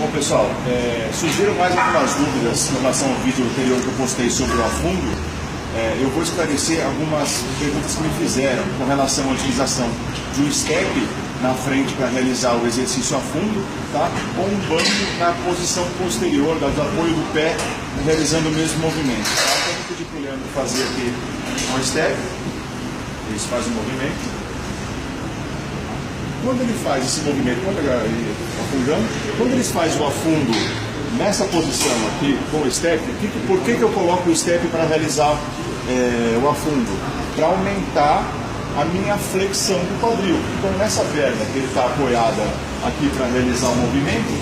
Bom, pessoal, surgiram mais algumas dúvidas em relação ao vídeo anterior que eu postei sobre o afundo. Eu vou esclarecer algumas perguntas que me fizeram com relação à utilização de um step na frente para realizar o exercício a fundo, tá? Ou um banco na posição posterior, do apoio do pé, realizando o mesmo movimento. Tá? Então, eu vou pedir para o Leandro fazer aqui um step, eles fazem o movimento. Quando ele faz esse movimento, vamos pegar aí afundando, quando eles fazem o afundo nessa posição aqui com o step, por que eu coloco o step para realizar o afundo? Para aumentar a minha flexão do quadril. Então nessa perna que ele está apoiada aqui para realizar o movimento,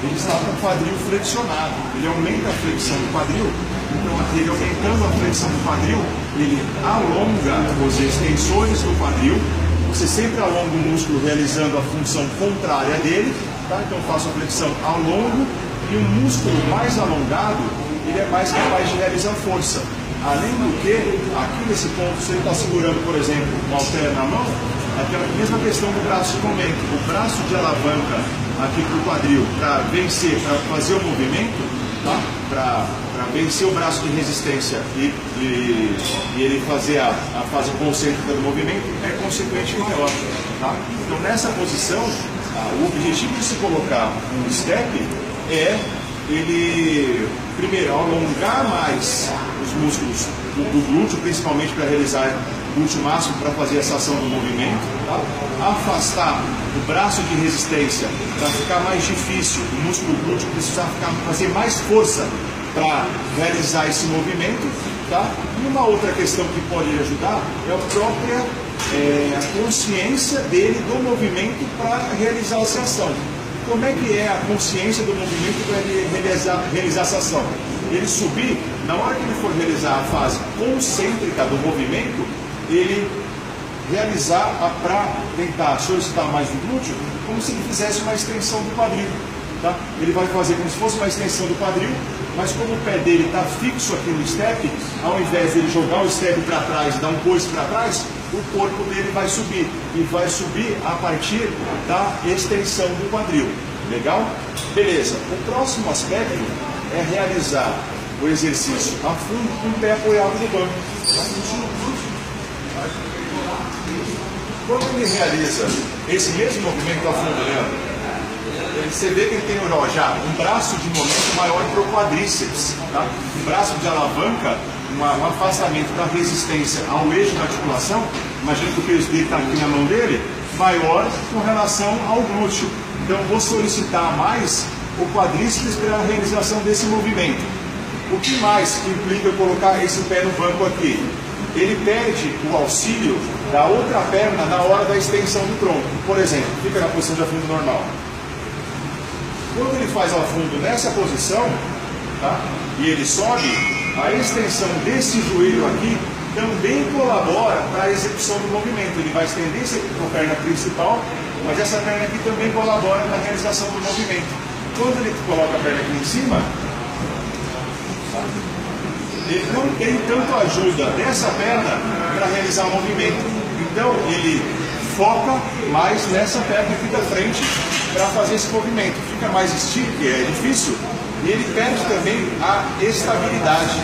ele está com o quadril flexionado, ele aumenta a flexão do quadril. Então ele aumentando a flexão do quadril, ele alonga as extensões do quadril. Você sempre alonga o músculo realizando a função contrária dele, tá? Então eu faço a flexão ao longo e o músculo mais alongado, ele é mais capaz de realizar força. Além do que, aqui nesse ponto, se ele está segurando, por exemplo, um halter na mão, aquela mesma questão do braço de momento. O braço de alavanca aqui para o quadril, para vencer, para fazer o movimento, tá? Para vencer o braço de resistência e ele fazer a fase concêntrica do movimento, é consequente maior. Tá? Então, nessa posição, o objetivo de se colocar um step é ele, primeiro, alongar mais os músculos do glúteo, principalmente para realizar o glúteo máximo, para fazer essa ação do movimento, tá? Afastar o braço de resistência para ficar mais difícil, o músculo glúteo precisar fazer mais força para realizar esse movimento, tá? E uma outra questão que pode ajudar é a própria a consciência dele do movimento para realizar essa ação. Como é que é a consciência do movimento para realizar essa ação? Ele subir, na hora que ele for realizar a fase concêntrica do movimento, ele realizar para tentar solicitar mais do glúteo, como se ele fizesse uma extensão do quadril. Tá? Ele vai fazer como se fosse uma extensão do quadril, mas como o pé dele está fixo aqui no step, ao invés de ele jogar o step para trás e dar um coice para trás, o corpo dele vai subir, e vai subir a partir da extensão do quadril. Legal? Beleza. O próximo aspecto é realizar o exercício a fundo com o pé apoiado no banco. Quando ele realiza esse mesmo movimento a fundo, Leandro, você vê que ele tem já um braço de momento maior para o quadríceps, tá? Um braço de alavanca, um afastamento da resistência ao eixo da articulação, imagina que o peso dele está aqui na mão dele, maior com relação ao glúteo. Então eu vou solicitar mais o quadríceps para a realização desse movimento. O que mais que implica eu colocar esse pé no banco aqui? Ele perde o auxílio da outra perna na hora da extensão do tronco. Por exemplo, fica na posição de afundo normal. Quando ele faz ao fundo nessa posição, tá? E ele sobe, a extensão desse joelho aqui também colabora para a execução do movimento. Ele vai estender com a perna principal, mas essa perna aqui também colabora na realização do movimento. Quando ele coloca a perna aqui em cima, ele não tem tanto ajuda dessa perna para realizar o movimento. Então ele foca mais nessa perna aqui da frente para fazer esse movimento. Fica mais esticado, que é difícil, e ele perde também a estabilidade.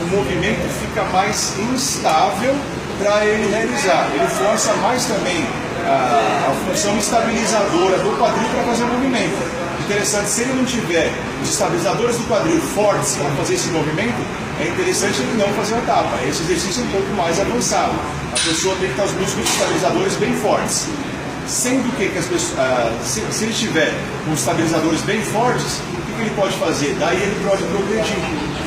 O movimento fica mais instável para ele realizar. Ele força mais também a função estabilizadora do quadril para fazer o movimento. Interessante, se ele não tiver os estabilizadores do quadril fortes para fazer esse movimento, é interessante ele não fazer a etapa. Esse exercício é um pouco mais avançado. A pessoa tem que ter os músculos estabilizadores bem fortes. Sendo que as pessoas, se ele tiver os estabilizadores bem fortes, o que ele pode fazer? Daí ele pode progredir.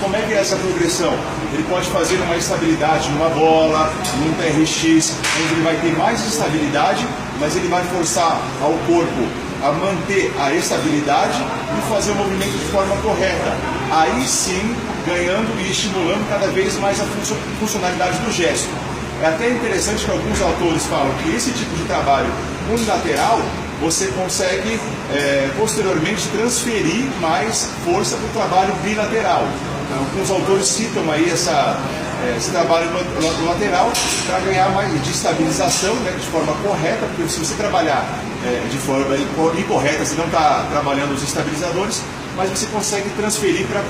Como é que é essa progressão? Ele pode fazer uma estabilidade numa bola, num TRX, onde ele vai ter mais estabilidade, mas ele vai forçar ao corpo a manter a estabilidade e fazer o movimento de forma correta. Aí sim, ganhando e estimulando cada vez mais a funcionalidade do gesto. É até interessante que alguns autores falam que esse tipo de trabalho unilateral você consegue posteriormente transferir mais força para o trabalho bilateral. alguns autores citam aí esse trabalho no lateral para ganhar mais de estabilização, né, de forma correta, porque se você trabalhar de forma incorreta, você não está trabalhando os estabilizadores, mas você consegue transferir para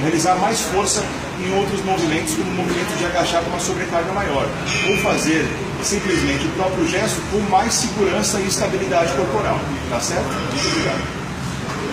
realizar mais força em outros movimentos, como o movimento de agachar com uma sobrecarga maior, ou fazer simplesmente o próprio gesto com mais segurança e estabilidade corporal. Tá certo? Muito obrigado.